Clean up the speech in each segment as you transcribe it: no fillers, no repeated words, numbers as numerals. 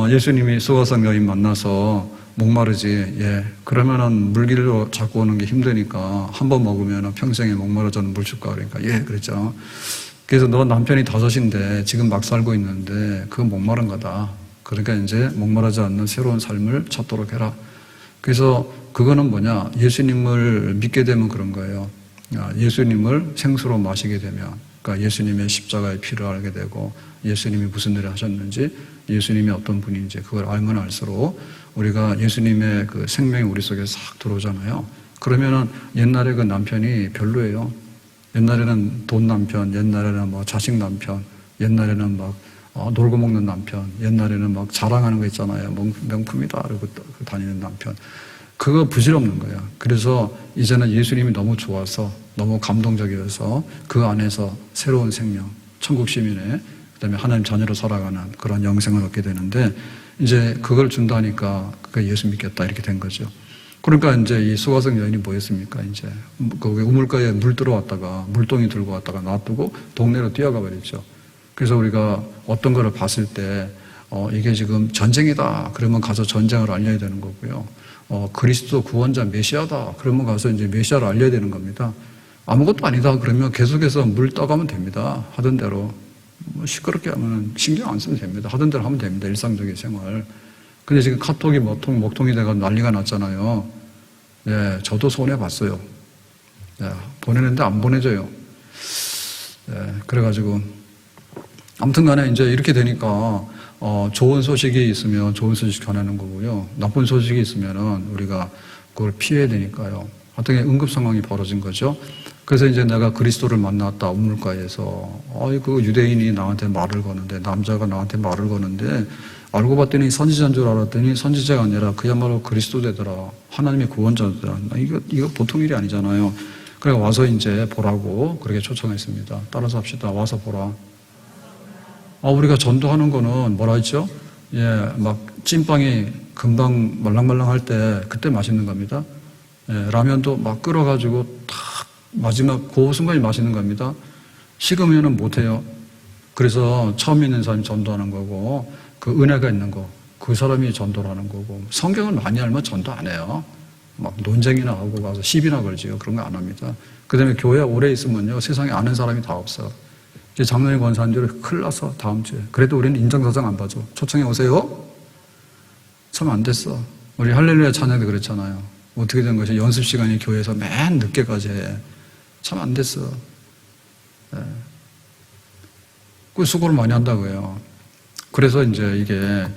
예수님이 수가성 여인 만나서 목마르지, 예. 그러면은 물길로 자꾸 오는 게 힘드니까 한 번 먹으면 평생에 목마르져는 물 줄까? 그러니까, 예, 그랬죠. 그래서 너 남편이 5인데 지금 막 살고 있는데 그건 목마른 거다. 그러니까 이제 목마르지 않는 새로운 삶을 찾도록 해라. 그래서 그거는 뭐냐? 예수님을 믿게 되면 그런 거예요. 예수님을 생수로 마시게 되면, 그러니까 예수님의 십자가의 피를 알게 되고 예수님이 무슨 일을 하셨는지, 예수님이 어떤 분인지 그걸 알면 알수록 우리가 예수님의 그 생명이 우리 속에 싹 들어오잖아요. 그러면은 옛날에 그 남편이 별로예요. 옛날에는 돈 남편, 옛날에는 뭐 자식 남편, 옛날에는 막 놀고 먹는 남편, 옛날에는 막 자랑하는 거 있잖아요. 명품이다 그러고 다니는 남편. 그거 부질없는 거예요. 그래서 이제는 예수님이 너무 좋아서, 너무 감동적이어서 그 안에서 새로운 생명, 천국 시민의, 그다음에 하나님 자녀로 살아가는 그런 영생을 얻게 되는데, 이제 그걸 준다니까 그 예수 믿겠다 이렇게 된 거죠. 그러니까 이제 이 수가성 여인이 뭐 했습니까? 이제 거기 우물가에 물 들어왔다가 물동이 들고 왔다가 놔두고 동네로 뛰어가 버렸죠. 그래서 우리가 어떤 거를 봤을 때 이게 지금 전쟁이다 그러면 가서 전쟁을 알려야 되는 거고요. 그리스도 구원자 메시아다 그러면 가서 이제 메시아를 알려야 되는 겁니다. 아무것도 아니다 그러면 계속해서 물 떠가면 됩니다. 하던 대로. 시끄럽게 하면 신경 안 쓰면 됩니다. 하던 대로 하면 됩니다. 일상적인 생활. 근데 지금 카톡이 먹통이 돼가 난리가 났잖아요. 예, 저도 손해봤어요. 예, 보내는데 안 보내줘요. 예, 그래가지고 아무튼 간에 이제 이렇게 되니까 좋은 소식이 있으면 좋은 소식 전하는 거고요. 나쁜 소식이 있으면은 우리가 그걸 피해야 되니까요. 어떻게 응급 상황이 벌어진 거죠. 그래서 이제 내가 그리스도를 만났다, 우물가에서. 그 유대인이 나한테 말을 거는데, 남자가 나한테 말을 거는데, 알고 봤더니 선지자인 줄 알았더니 선지자가 아니라 그야말로 그리스도 되더라. 하나님의 구원자더라. 이거 보통 일이 아니잖아요. 그래 와서 이제 보라고 그렇게 초청했습니다. 따라서 합시다. 와서 보라. 우리가 전도하는 거는 뭐라 했죠? 예, 막 찐빵이 금방 말랑말랑 할 때 그때 맛있는 겁니다. 예, 라면도 막 끓여가지고 탁 마지막 그 순간이 맛있는 겁니다. 식으면은 못해요. 그래서 처음 있는 사람이 전도하는 거고, 그 은혜가 있는 거, 그 사람이 전도를 하는 거고, 성경을 많이 알면 전도 안 해요. 막 논쟁이나 하고 가서 시비나 걸지요. 그런 거 안 합니다. 그 다음에 교회 오래 있으면요, 세상에 아는 사람이 다 없어. 이제 장로님 권사님들 큰일 났어, 다음 주에. 그래도 우리는 인정사정 안 봐줘. 초청해 오세요? 참 안 됐어. 우리 할렐루야 찬양도 그랬잖아요. 어떻게 된 것이 연습 시간이 교회에서 맨 늦게까지 해. 참 안 됐어. 네. 그 수고를 많이 한다고요. 그래서 이제 이게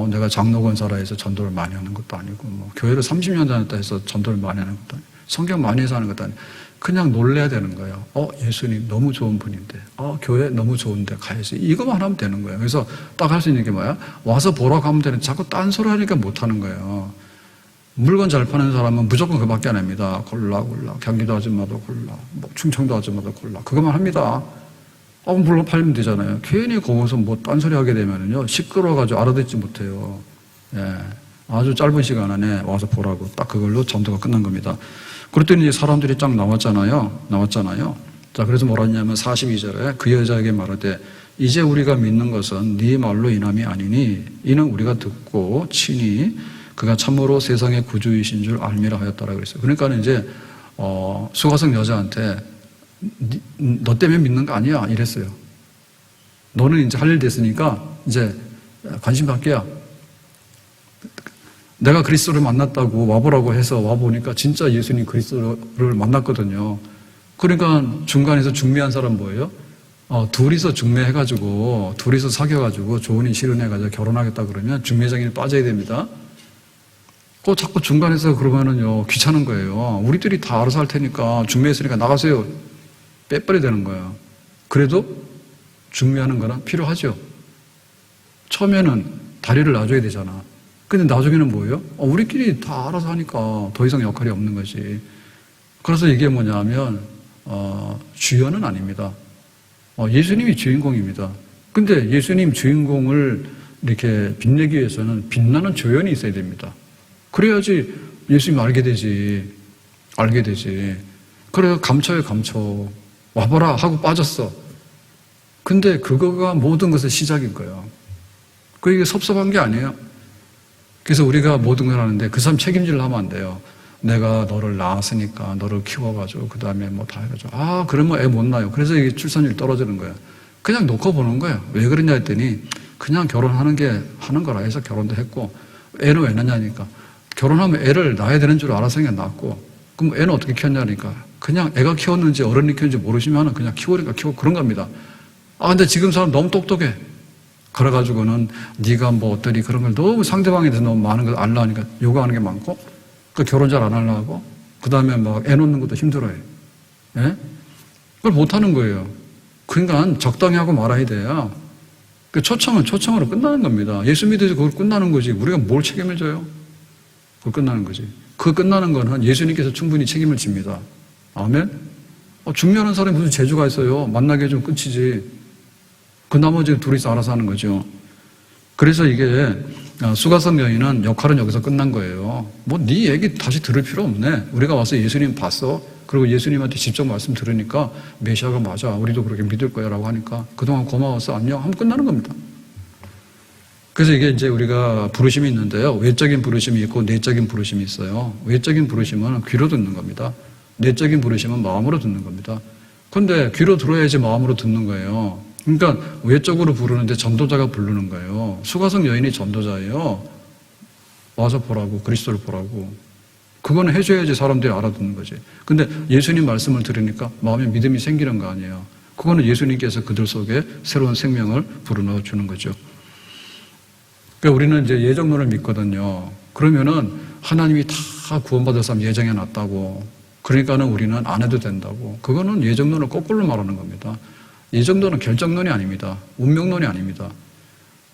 내가 장로 권사라 해서 전도를 많이 하는 것도 아니고, 뭐 교회를 30년 다녔다 해서 전도를 많이 하는 것도 아니고, 성경 많이 해서 하는 것도 아니고, 그냥 놀래야 되는 거예요. 예수님 너무 좋은 분인데, 교회 너무 좋은데 가야지. 이거만 하면 되는 거예요. 그래서 딱 할 수 있는 게 뭐야? 와서 보라고 하면 되는데 자꾸 딴소리 하니까 못 하는 거예요. 물건 잘 파는 사람은 무조건 그밖에 안 합니다. 골라. 경기도 아줌마도 골라. 뭐 충청도 아줌마도 골라. 그것만 합니다. 물건 팔면 되잖아요. 괜히 거기서 뭐 딴소리 하게 되면은요, 시끄러워가지고 알아듣지 못해요. 예. 아주 짧은 시간 안에 와서 보라고. 딱 그걸로 전도가 끝난 겁니다. 그랬더니 이제 사람들이 쫙 나왔잖아요. 자, 그래서 뭐라 했냐면 42절에 그 여자에게 말하되, 이제 우리가 믿는 것은 네 말로 인함이 아니니, 이는 우리가 듣고 친히 그가 참으로 세상의 구주이신 줄 알미라 하였다라고 그랬어요. 그러니까 이제 수가성 여자한테 너 때문에 믿는 거 아니야 이랬어요. 너는 이제 할 일 됐으니까 이제 관심 갖게야. 내가 그리스도를 만났다고 와보라고 해서 와보니까 진짜 예수님 그리스도를 만났거든요. 그러니까 중간에서 중매한 사람 뭐예요? 둘이서 중매해가지고 둘이서 사귀어가지고 좋은 일 실현해가지고 결혼하겠다 그러면 중매장애에 빠져야 됩니다. 자꾸 중간에서 그러면은요, 귀찮은 거예요. 우리들이 다 알아서 할 테니까, 중매했으니까 나가세요. 빼버려야 되는 거예요. 그래도 중매하는 거는 필요하죠. 처음에는 다리를 놔줘야 되잖아. 근데 나중에는 뭐예요? 우리끼리 다 알아서 하니까 더 이상 역할이 없는 거지. 그래서 이게 뭐냐면, 주연은 아닙니다. 예수님이 주인공입니다. 근데 예수님 주인공을 이렇게 빛내기 위해서는 빛나는 조연이 있어야 됩니다. 그래야지 예수님 알게 되지. 그래서 감춰. 와봐라 하고 빠졌어. 근데 그거가 모든 것의 시작인 거예요. 이게 섭섭한 게 아니에요. 그래서 우리가 모든 걸 하는데 그 사람 책임질을 하면 안 돼요. 내가 너를 낳았으니까 너를 키워가지고 그 다음에 뭐 다 해가지고 그러면 애 못 낳아요. 그래서 이게 출산율이 떨어지는 거예요. 그냥 놓고 보는 거예요. 왜 그러냐 했더니 그냥 결혼하는 게 하는 거라 해서 결혼도 했고 애는 왜 낳냐니까 결혼하면 애를 낳아야 되는 줄 알아서 그냥 낳고 그럼 애는 어떻게 키웠냐니까 그냥 애가 키웠는지 어른이 키웠는지 모르시면 그냥 키우니까 키우고 그런 겁니다. 근데 지금 사람 너무 똑똑해. 그래가지고는 네가 뭐 어떠니 그런 걸 너무 상대방에 대해서 너무 많은 걸 알라 하니까 요구하는 게 많고 결혼 잘 안 하려고 하고 그 다음에 막 애 놓는 것도 힘들어해. 예? 그걸 못하는 거예요. 그러니까 적당히 하고 말아야 돼요. 초청은 초청으로 끝나는 겁니다. 예수 믿어서 그걸 끝나는 거지 우리가 뭘 책임을 져요? 그걸 끝나는 거지. 그 끝나는 거는 예수님께서 충분히 책임을 집니다. 아멘? 중요한 사람이 무슨 재주가 있어요. 만나게 해주면 끝이지. 그 나머지 둘이서 알아서 하는 거죠. 그래서 이게 수가성 여인은 역할은 여기서 끝난 거예요. 뭐 네 얘기 다시 들을 필요 없네. 우리가 와서 예수님 봤어. 그리고 예수님한테 직접 말씀 들으니까 메시아가 맞아. 우리도 그렇게 믿을 거야 라고 하니까 그동안 고마웠어. 안녕 하면 끝나는 겁니다. 그래서 이게 이제 우리가 부르심이 있는데요. 외적인 부르심이 있고 내적인 부르심이 있어요. 외적인 부르심은 귀로 듣는 겁니다. 내적인 부르심은 마음으로 듣는 겁니다. 그런데 귀로 들어야지 마음으로 듣는 거예요. 그러니까 외적으로 부르는데 전도자가 부르는 거예요. 수가성 여인이 전도자예요. 와서 보라고, 그리스도를 보라고. 그거는 해줘야지 사람들이 알아듣는 거지. 근데 예수님 말씀을 들으니까 마음에 믿음이 생기는 거 아니에요. 그거는 예수님께서 그들 속에 새로운 생명을 불어넣어 주는 거죠. 그러니까 우리는 이제 예정론을 믿거든요. 그러면은 하나님이 다 구원받을 사람 예정해 놨다고. 그러니까는 우리는 안 해도 된다고. 그거는 예정론을 거꾸로 말하는 겁니다. 예정론은 결정론이 아닙니다. 운명론이 아닙니다.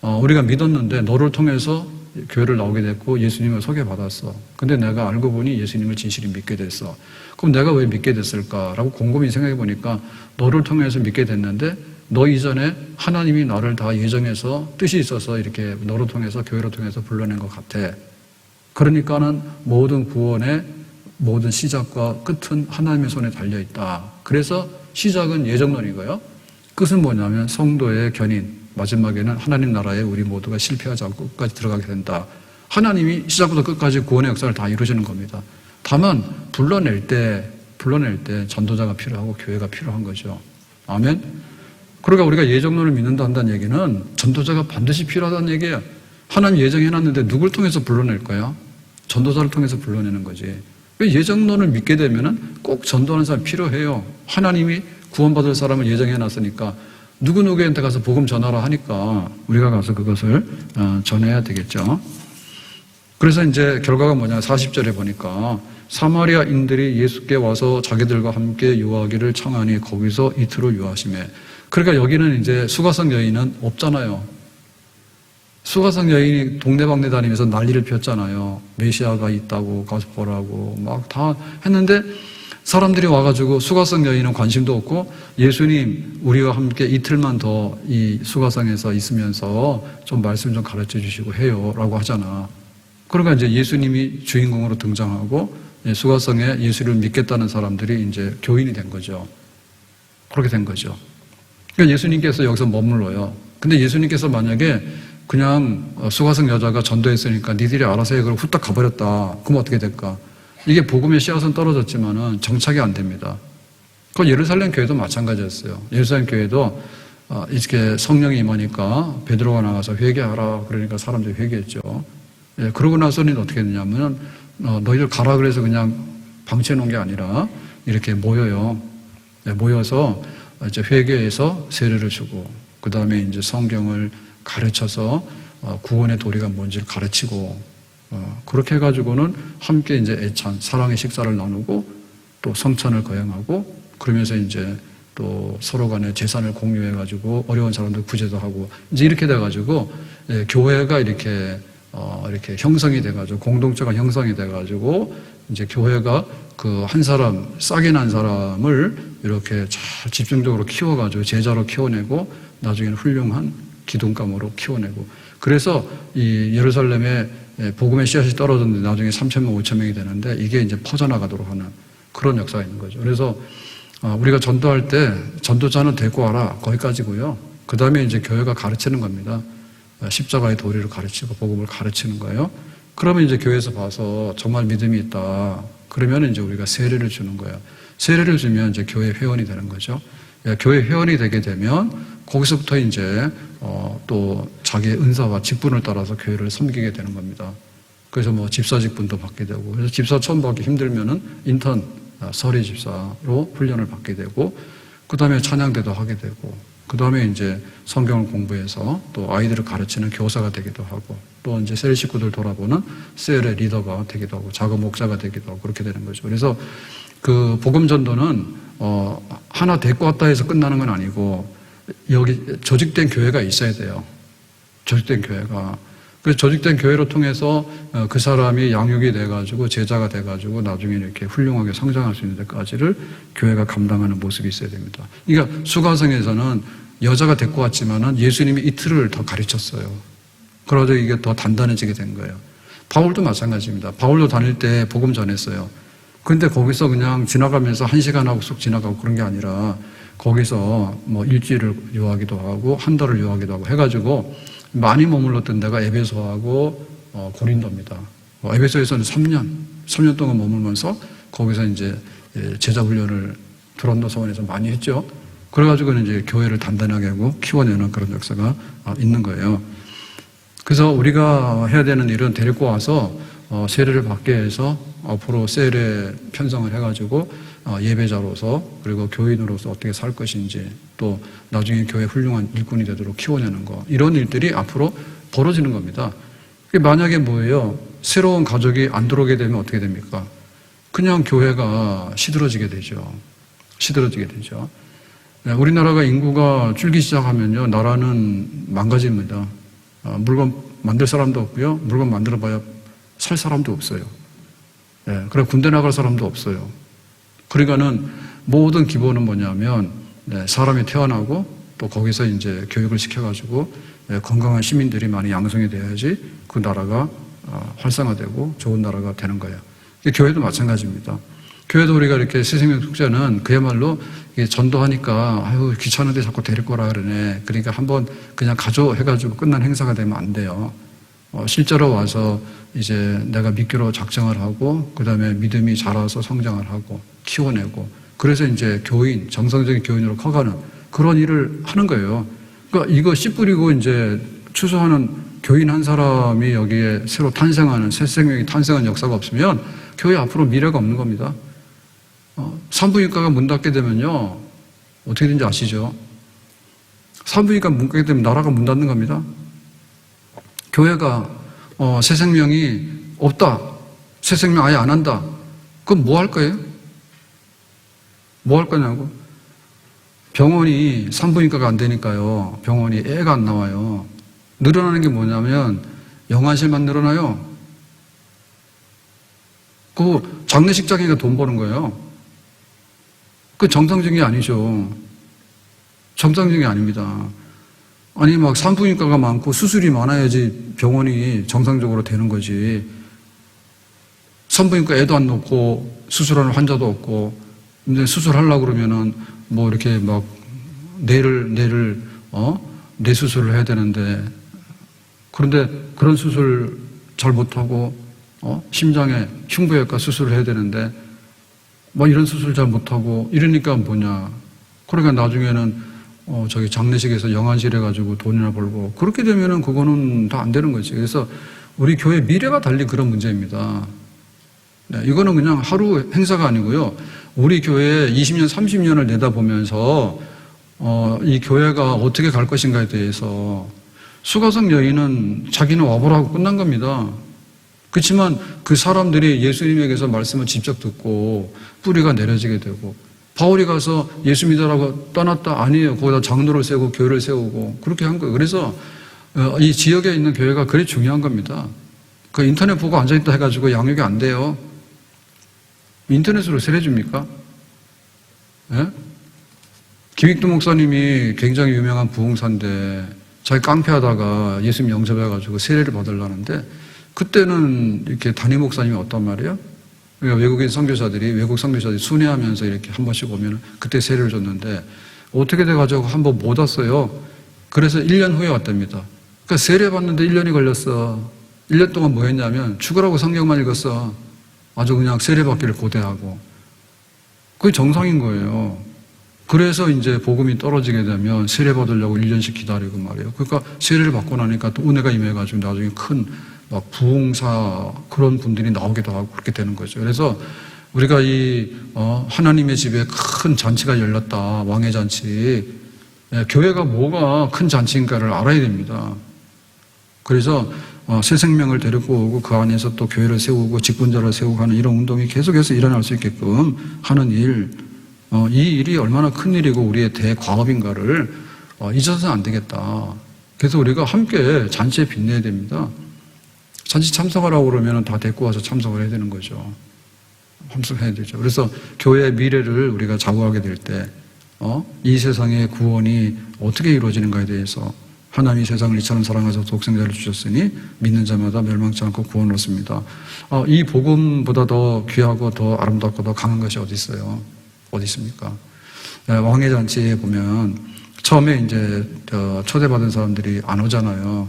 우리가 믿었는데 너를 통해서 교회를 나오게 됐고 예수님을 소개받았어. 근데 내가 알고 보니 예수님을 진실히 믿게 됐어. 그럼 내가 왜 믿게 됐을까라고 곰곰이 생각해 보니까 너를 통해서 믿게 됐는데 너 이전에 하나님이 나를 다 예정해서 뜻이 있어서 이렇게 너를 통해서 교회를 통해서 불러낸 것 같아. 그러니까는 모든 구원의 모든 시작과 끝은 하나님의 손에 달려있다. 그래서 시작은 예정론이고요. 끝은 뭐냐면 성도의 견인. 마지막에는 하나님 나라에 우리 모두가 실패하지 않고 끝까지 들어가게 된다. 하나님이 시작부터 끝까지 구원의 역사를 다 이루시는 겁니다. 다만 불러낼 때 전도자가 필요하고 교회가 필요한 거죠. 아멘? 그러니까 우리가 예정론을 믿는다 한다는 얘기는 전도자가 반드시 필요하다는 얘기예요. 하나님 예정해놨는데 누굴 통해서 불러낼 거야? 전도자를 통해서 불러내는 거지. 예정론을 믿게 되면은 꼭 전도하는 사람이 필요해요. 하나님이 구원받을 사람을 예정해놨으니까 누구누구한테 가서 복음 전하라 하니까 우리가 가서 그것을 전해야 되겠죠. 그래서 이제 결과가 뭐냐 40절에 보니까 사마리아인들이 예수께 와서 자기들과 함께 유하기를 청하니 거기서 이틀을 유하시매. 그러니까 여기는 이제 수가성 여인은 없잖아요. 수가성 여인이 동네방네 다니면서 난리를 피웠잖아요. 메시아가 있다고 가서 보라고 막 다 했는데 사람들이 와가지고 수가성 여인은 관심도 없고 예수님 우리와 함께 이틀만 더 이 수가성에서 있으면서 좀 말씀 좀 가르쳐 주시고 해요 라고 하잖아. 그러니까 이제 예수님이 주인공으로 등장하고 수가성에 예수를 믿겠다는 사람들이 이제 교인이 된 거죠. 그렇게 된 거죠. 그러니까 예수님께서 여기서 머물러요. 근데 예수님께서 만약에 그냥 수가성 여자가 전도했으니까 니들이 알아서 해 그러고 후딱 가버렸다. 그럼 어떻게 될까? 이게 복음의 씨앗은 떨어졌지만은 정착이 안 됩니다. 그 예루살렘 교회도 마찬가지였어요. 예루살렘 교회도 이렇게 성령이 임하니까 베드로가 나가서 회개하라 그러니까 사람들이 회개했죠. 예, 그러고 나서는 어떻게 되냐면 너희들 가라 그래서 그냥 방치해 놓은 게 아니라 이렇게 모여요. 예, 모여서 이제 회개해서 세례를 주고 그 다음에 이제 성경을 가르쳐서 구원의 도리가 뭔지를 가르치고 그렇게 해가지고는 함께 이제 애찬, 사랑의 식사를 나누고 또 성찬을 거행하고 그러면서 이제 또 서로 간에 재산을 공유해가지고 어려운 사람들 구제도 하고 이제 이렇게 돼가지고 교회가 이렇게 형성이 돼가지고 공동체가 형성이 돼가지고 이제 교회가 그 한 사람, 싹이 난 사람을 이렇게 잘 집중적으로 키워가지고 제자로 키워내고 나중에는 훌륭한 기둥감으로 키워내고 그래서 이 예루살렘에 복음의 씨앗이 떨어졌는데 나중에 3,000명, 5,000명이 되는데 이게 이제 퍼져나가도록 하는 그런 역사가 있는 거죠. 그래서 우리가 전도할 때 전도자는 데리고 와라. 거기까지고요. 그 다음에 이제 교회가 가르치는 겁니다. 십자가의 도리를 가르치고 복음을 가르치는 거예요. 그러면 이제 교회에서 봐서 정말 믿음이 있다. 그러면 이제 우리가 세례를 주는 거예요. 세례를 주면 이제 교회 회원이 되는 거죠. 교회 회원이 되게 되면 거기서부터 이제 또 자기의 은사와 직분을 따라서 교회를 섬기게 되는 겁니다. 그래서 뭐 집사 직분도 받게 되고, 그래서 집사 처음 받기 힘들면은 인턴 서리 집사로 훈련을 받게 되고, 그 다음에 찬양대도 하게 되고, 그 다음에 이제 성경을 공부해서 또 아이들을 가르치는 교사가 되기도 하고, 또 이제 셀 식구들 돌아보는 셀의 리더가 되기도 하고, 작은 목사가 되기도 하고, 그렇게 되는 거죠. 그래서 그 복음 전도는 하나 데리고 왔다 해서 끝나는 건 아니고, 여기 조직된 교회가 있어야 돼요. 조직된 교회가. 그래서 조직된 교회로 통해서 그 사람이 양육이 돼가지고 제자가 돼가지고 나중에 이렇게 훌륭하게 성장할 수 있는 데까지를 교회가 감당하는 모습이 있어야 됩니다. 그러니까 수가성에서는 여자가 데리고 왔지만은 예수님이 이틀을 더 가르쳤어요. 그러자 이게 더 단단해지게 된 거예요. 바울도 마찬가지입니다. 바울도 다닐 때 복음 전했어요. 근데 거기서 그냥 지나가면서 1시간 하고 쑥 지나가고 그런 게 아니라 거기서 뭐 일주일을 요하기도 하고 한 달을 요하기도 하고 해가지고 많이 머물렀던 데가 에베소하고 고린도입니다. 에베소에서는 3년 동안 머물면서 거기서 이제 제자 훈련을 두란노 서원에서 많이 했죠. 그래가지고 이제 교회를 단단하게 하고 키워내는 그런 역사가 있는 거예요. 그래서 우리가 해야 되는 일은 데리고 와서 세례를 받게 해서 앞으로 세례 편성을 해가지고 예배자로서 그리고 교인으로서 어떻게 살 것인지 또 나중에 교회 훌륭한 일꾼이 되도록 키워내는 거, 이런 일들이 앞으로 벌어지는 겁니다. 만약에 뭐예요? 새로운 가족이 안 들어오게 되면 어떻게 됩니까? 그냥 교회가 시들어지게 되죠. 시들어지게 되죠. 우리나라가 인구가 줄기 시작하면요, 나라는 망가집니다. 물건 만들 사람도 없고요, 물건 만들어봐야 살 사람도 없어요. 그래 군대 나갈 사람도 없어요. 그러니까는 모든 기본은 뭐냐면 사람이 태어나고 또 거기서 이제 교육을 시켜가지고 건강한 시민들이 많이 양성이 돼야지 그 나라가 활성화되고 좋은 나라가 되는 거예요. 교회도 마찬가지입니다. 교회도 우리가 이렇게 새생명 축제는 그야말로 전도하니까 아유 귀찮은데 자꾸 데리고 오라 그러네. 그러니까 한번 그냥 가져 해가지고 끝난 행사가 되면 안 돼요. 실제로 와서 이제 내가 믿기로 작정을 하고 그 다음에 믿음이 자라서 성장을 하고 키워내고 그래서 이제 교인, 정상적인 교인으로 커가는 그런 일을 하는 거예요. 그러니까 이거 씨 뿌리고 이제 추수하는 교인 한 사람이 여기에 새로 탄생하는 새 생명이 탄생한 역사가 없으면 교회 앞으로 미래가 없는 겁니다. 산부인과가 문 닫게 되면요 어떻게 되는지 아시죠? 산부인과 문 닫게 되면 나라가 문 닫는 겁니다. 교회가 새 생명이 없다, 새 생명 아예 안 한다, 그럼 뭐 할 거예요? 뭐 할 거냐고? 병원이 산부인과가 안 되니까요, 병원이 애가 안 나와요. 늘어나는 게 뭐냐면 영안실만 늘어나요. 그 장례식장이가 돈 버는 거예요. 그 정상적이 아니죠. 정상적이 아닙니다. 아니 막 산부인과가 많고 수술이 많아야지 병원이 정상적으로 되는 거지. 산부인과 애도 안 놓고 수술하는 환자도 없고, 근데 수술하려고 그러면은 뭐 이렇게 막 뇌 수술을 해야 되는데, 그런데 그런 수술 잘 못하고 심장에 흉부외과 수술을 해야 되는데 뭐 이런 수술 잘 못하고 이러니까 뭐냐. 그러니까 나중에는 저기 장례식에서 영안실 해가지고 돈이나 벌고, 그렇게 되면은 그거는 다 안 되는 거지. 그래서 우리 교회 미래가 달린 그런 문제입니다. 네, 이거는 그냥 하루 행사가 아니고요. 우리 교회 20년, 30년을 내다보면서 이 교회가 어떻게 갈 것인가에 대해서 수가성 여인은 자기는 와보라고 끝난 겁니다. 그렇지만 그 사람들이 예수님에게서 말씀을 직접 듣고 뿌리가 내려지게 되고, 바울이 가서 예수 믿으라고 떠났다? 아니에요. 거기다 장로를 세우고 교회를 세우고 그렇게 한 거예요. 그래서 이 지역에 있는 교회가 그리 중요한 겁니다. 그 인터넷 보고 앉아있다 해가지고 양육이 안 돼요. 인터넷으로 세례줍니까? 예? 김익두 목사님이 굉장히 유명한 부흥사인데 자기 깡패하다가 예수님 영접해가지고 세례를 받으려는데, 그때는 이렇게 담임 목사님이 어떤 말이에요? 그러니까 외국 선교사들이 순회하면서 이렇게 한 번씩 오면 그때 세례를 줬는데 어떻게 돼가지고 한 번 못 왔어요. 그래서 1년 후에 왔답니다. 그러니까 세례 받는데 1년이 걸렸어. 1년 동안 뭐 했냐면 죽으라고 성경만 읽었어. 아주 그냥 세례 받기를 고대하고. 그게 정상인 거예요. 그래서 이제 복음이 떨어지게 되면 세례 받으려고 1년씩 기다리고 말이에요. 그러니까 세례를 받고 나니까 또 은혜가 임해가지고 나중에 큰 막 부흥사 그런 분들이 나오기도 하고 그렇게 되는 거죠. 그래서 우리가 하나님의 집에 큰 잔치가 열렸다. 왕의 잔치. 교회가 뭐가 큰 잔치인가를 알아야 됩니다. 그래서 새 생명을 데리고 오고 그 안에서 또 교회를 세우고 직분자를 세우고 하는 이런 운동이 계속해서 일어날 수 있게끔 하는 일, 이 일이 얼마나 큰 일이고 우리의 대과업인가를 잊어서는 안 되겠다. 그래서 우리가 함께 잔치에 빛내야 됩니다. 잔치 참석하라고 그러면 다 데리고 와서 참석을 해야 되는 거죠. 참석해야 되죠. 그래서 교회의 미래를 우리가 좌우하게 될 때, 이 세상의 구원이 어떻게 이루어지는가에 대해서 하나님이 세상을 이처럼 사랑하셔서 독생자를 주셨으니 믿는 자마다 멸망치 않고 구원을 얻습니다. 이 복음보다 더 귀하고 더 아름답고 더 강한 것이 어디 있어요? 어디 있습니까? 왕의 잔치에 보면 처음에 이제 초대받은 사람들이 안 오잖아요.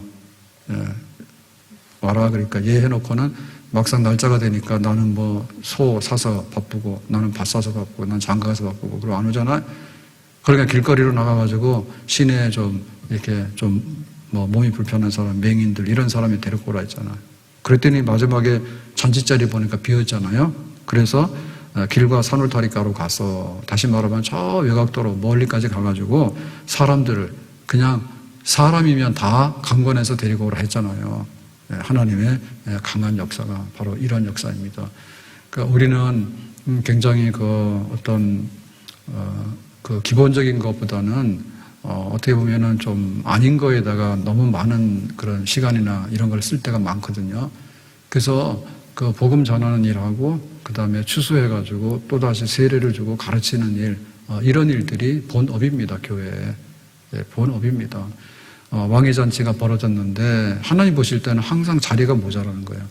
와라 그러니까 예 해놓고는 막상 날짜가 되니까 나는 뭐 소 사서 바쁘고 나는 밭 사서 바쁘고 난 장가 가서 바쁘고 그러고 안 오잖아요. 그러니까 길거리로 나가가지고 시내에 좀 이렇게 좀 뭐 몸이 불편한 사람, 맹인들 이런 사람이 데리고 오라 했잖아요. 그랬더니 마지막에 잔치자리 보니까 비었잖아요. 그래서 길과 산울타리가로 가서 다시 말하면 저 외곽도로 멀리까지 가가지고 사람들을 그냥 사람이면 다 강권해서 데리고 오라 했잖아요. 하나님의 강한 역사가 바로 이런 역사입니다. 그러니까 우리는 굉장히 그 기본적인 것보다는 어떻게 보면은 좀 아닌 거에다가 너무 많은 그런 시간이나 이런 걸 쓸 때가 많거든요. 그래서 그 복음 전하는 일하고 그 다음에 추수해가지고 또 다시 세례를 주고 가르치는 일, 이런 일들이 본업입니다. 교회에. 본업입니다. 왕의 잔치가 벌어졌는데 하나님 보실 때는 항상 자리가 모자라는 거예요.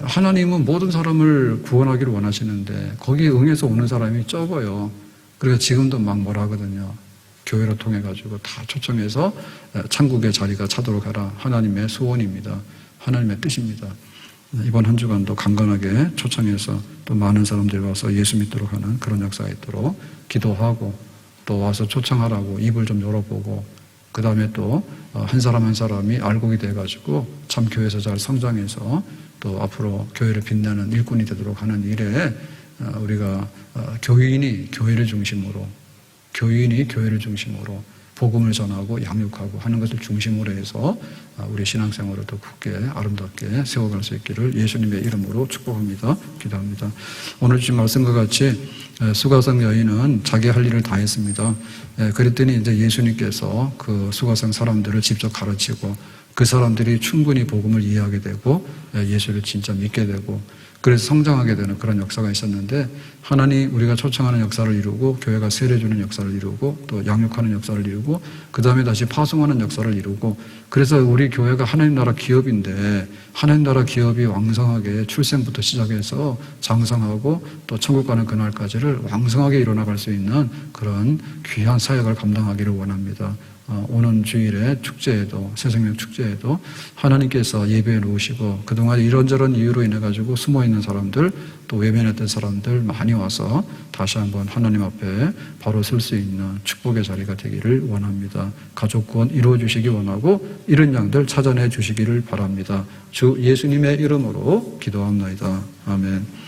하나님은 모든 사람을 구원하기를 원하시는데 거기에 응해서 오는 사람이 적어요. 그래서 지금도 막 뭐라 하거든요. 교회를 통해 가지고 다 초청해서 천국의 자리가 차도록 하라. 하나님의 소원입니다. 하나님의 뜻입니다. 이번 한 주간도 강건하게 초청해서 또 많은 사람들이 와서 예수 믿도록 하는 그런 역사가 있도록 기도하고 또 와서 초청하라고 입을 좀 열어보고 그 다음에 또 한 사람 한 사람이 알곡이 돼가지고 참 교회에서 잘 성장해서 또 앞으로 교회를 빛내는 일꾼이 되도록 하는 일에 우리가 교인이 교회를 중심으로 복음을 전하고 양육하고 하는 것을 중심으로 해서 우리 신앙생활을 더 굳게 아름답게 세워갈 수 있기를 예수님의 이름으로 축복합니다. 기도합니다. 오늘 주신 말씀과 같이 수가성 여인은 자기 할 일을 다 했습니다. 그랬더니 이제 예수님께서 그 수가성 사람들을 직접 가르치고 그 사람들이 충분히 복음을 이해하게 되고 예수를 진짜 믿게 되고 그래서 성장하게 되는 그런 역사가 있었는데 하나님 우리가 초청하는 역사를 이루고 교회가 세례주는 역사를 이루고 또 양육하는 역사를 이루고 그 다음에 다시 파송하는 역사를 이루고 그래서 우리 교회가 하나님 나라 기업인데 하나님 나라 기업이 왕성하게 출생부터 시작해서 장성하고 또 천국 가는 그날까지를 왕성하게 이뤄나갈 수 있는 그런 귀한 사역을 감당하기를 원합니다. 오는 주일에 축제에도 새생명 축제에도 하나님께서 예배해 놓으시고 그동안 이런저런 이유로 인해 가지고 숨어있는 사람들 또 외면했던 사람들 많이 와서 다시 한번 하나님 앞에 바로 설 수 있는 축복의 자리가 되기를 원합니다. 가족 구원 이루어 주시기 원하고 이런 양들 찾아내 주시기를 바랍니다. 주 예수님의 이름으로 기도합니다. 아멘.